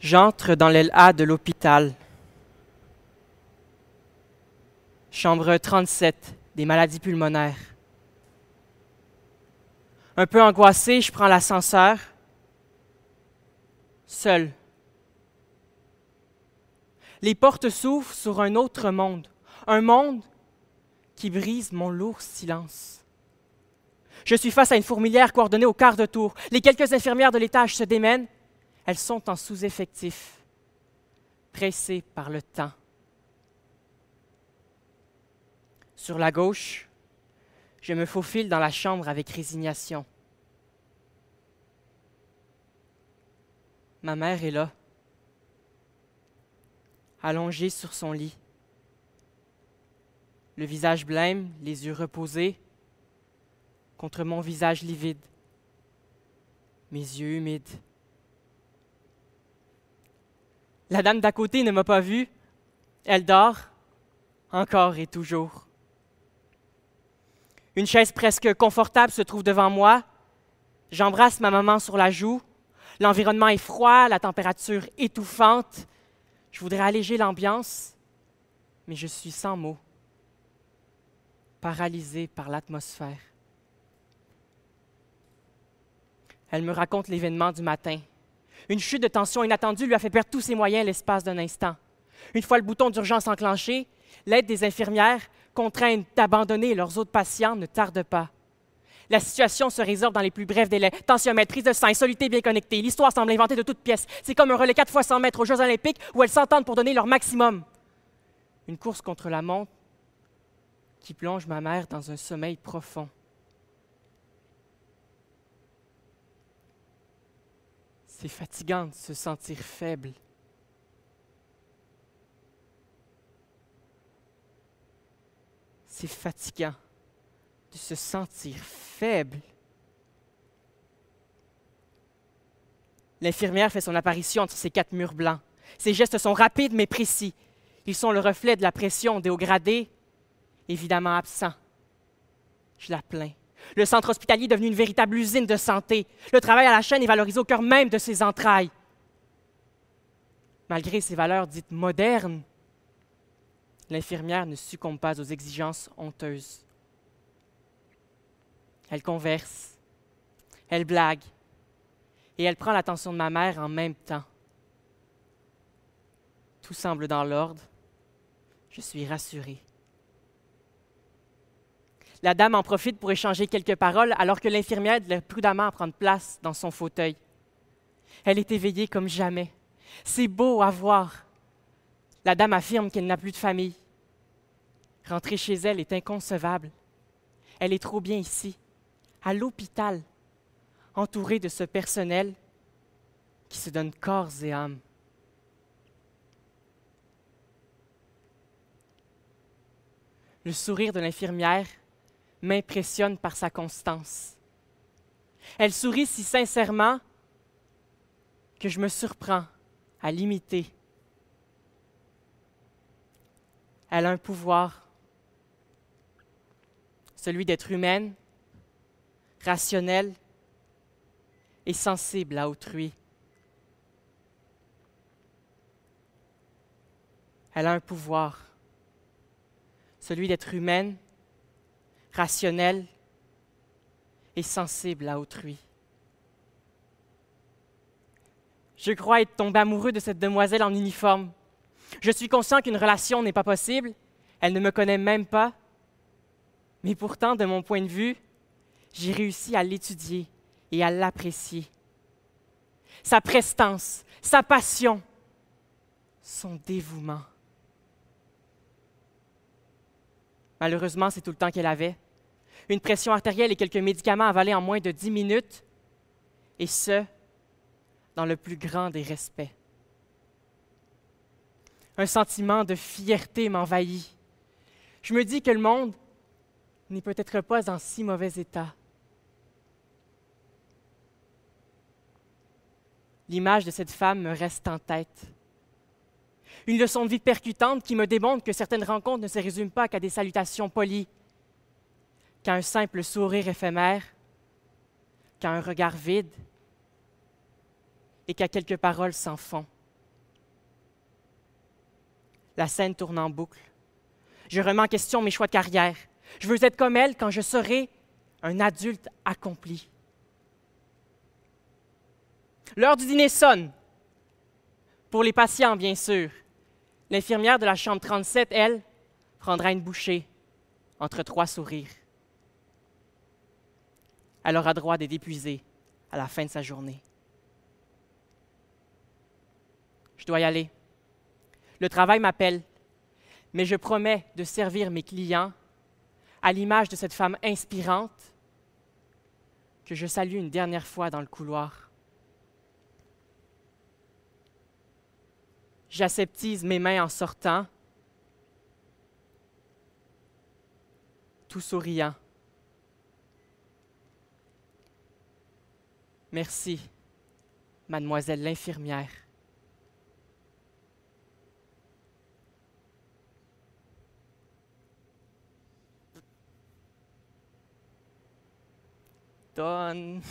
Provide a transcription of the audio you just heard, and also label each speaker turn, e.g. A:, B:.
A: J'entre dans l'aile A de l'hôpital. Chambre 37, des maladies pulmonaires. Un peu angoissé, je prends l'ascenseur, seul. Les portes s'ouvrent sur un autre monde, un monde qui brise mon lourd silence. Je suis face à une fourmilière coordonnée au quart de tour. Les quelques infirmières de l'étage se démènent. Elles sont en sous-effectif, pressées par le temps. Sur la gauche, je me faufile dans la chambre avec résignation. Ma mère est là, allongée sur son lit. Le visage blême, les yeux reposés, contre mon visage livide, mes yeux humides. La dame d'à côté ne m'a pas vu. Elle dort, encore et toujours. Une chaise presque confortable se trouve devant moi. J'embrasse ma maman sur la joue. L'environnement est froid, la température étouffante. Je voudrais alléger l'ambiance, mais je suis sans mots, paralysé par l'atmosphère. Elle me raconte l'événement du matin. Une chute de tension inattendue lui a fait perdre tous ses moyens l'espace d'un instant. Une fois le bouton d'urgence enclenché, l'aide des infirmières, contraintes d'abandonner leurs autres patients, ne tarde pas. La situation se résorbe dans les plus brefs délais. Tensiomètre, prise de sang, soluté bien connectée. L'histoire semble inventée de toutes pièces. C'est comme un relais 4 fois 100 mètres aux Jeux olympiques où elles s'entendent pour donner leur maximum. Une course contre la montre qui plonge ma mère dans un sommeil profond. C'est fatigant de se sentir faible. C'est fatigant de se sentir faible. L'infirmière fait son apparition entre ces 4 murs blancs. Ses gestes sont rapides mais précis. Ils sont le reflet de la pression des hauts gradés, évidemment absents. Je la plains. Le centre hospitalier est devenu une véritable usine de santé. Le travail à la chaîne est valorisé au cœur même de ses entrailles. Malgré ses valeurs dites modernes, l'infirmière ne succombe pas aux exigences honteuses. Elle converse, elle blague, et elle prend l'attention de ma mère en même temps. Tout semble dans l'ordre. Je suis rassuré. La dame en profite pour échanger quelques paroles alors que l'infirmière l'aide prudemment à prendre place dans son fauteuil. Elle est éveillée comme jamais. C'est beau à voir. La dame affirme qu'elle n'a plus de famille. Rentrer chez elle est inconcevable. Elle est trop bien ici, à l'hôpital, entourée de ce personnel qui se donne corps et âme. Le sourire de l'infirmière m'impressionne par sa constance. Elle sourit si sincèrement que je me surprends à l'imiter. Elle a un pouvoir, celui d'être humaine, rationnelle et sensible à autrui. Elle a un pouvoir, celui d'être humaine, rationnelle et sensible à autrui. Je crois être tombé amoureux de cette demoiselle en uniforme. Je suis conscient qu'une relation n'est pas possible, elle ne me connaît même pas, mais pourtant, de mon point de vue, j'ai réussi à l'étudier et à l'apprécier. Sa prestance, sa passion, son dévouement. Malheureusement, c'est tout le temps qu'elle avait. Une pression artérielle et quelques médicaments avalés en moins de 10 minutes, et ce, dans le plus grand des respects. Un sentiment de fierté m'envahit. Je me dis que le monde n'est peut-être pas en si mauvais état. L'image de cette femme me reste en tête. Une leçon de vie percutante qui me démontre que certaines rencontres ne se résument pas qu'à des salutations polies, qu'à un simple sourire éphémère, qu'à un regard vide et qu'à quelques paroles sans fond. La scène tourne en boucle. Je remets en question mes choix de carrière. Je veux être comme elle quand je serai un adulte accompli. L'heure du dîner sonne. Pour les patients, bien sûr. L'infirmière de la chambre 37, elle, prendra une bouchée entre 3 sourires. Elle aura droit d'être épuisée à la fin de sa journée. Je dois y aller. Le travail m'appelle, mais je promets de servir mes clients à l'image de cette femme inspirante que je salue une dernière fois dans le couloir. J'aseptise mes mains en sortant, tout souriant. Merci, mademoiselle l'infirmière. Donne.